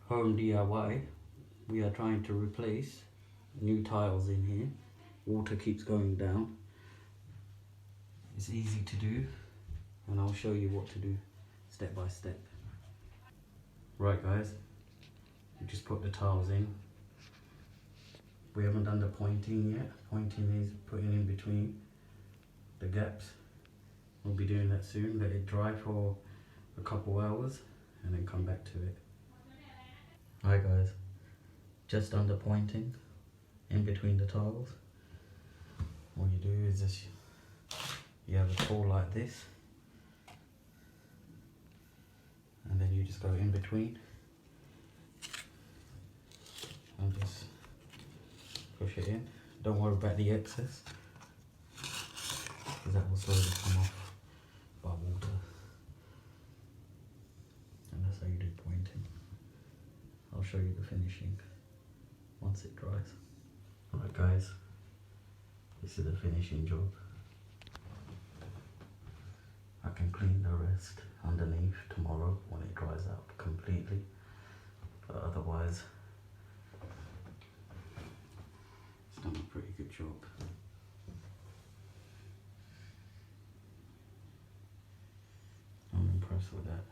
home DIY. We are trying to replace new tiles in here. Water keeps going down. It's easy to do, and I'll show you what to do step by step. Right guys, we just put the tiles in. We haven't done the pointing yet. Pointing is putting in between the gaps. We'll be doing that soon. Let it dry for a couple hours and then come back to it. Hi guys, just done the pointing in between the tiles. What you do is just, you have a tool like this, and then you just go in between and just push it in. Don't worry about the excess, because that will slowly come off by water. And that's how you do pointing. I'll show you the finishing once it dries. Alright guys, this is the finishing job. I can clean the rest underneath tomorrow when it dries out completely, but otherwise it's done a pretty good job. I'm impressed with that.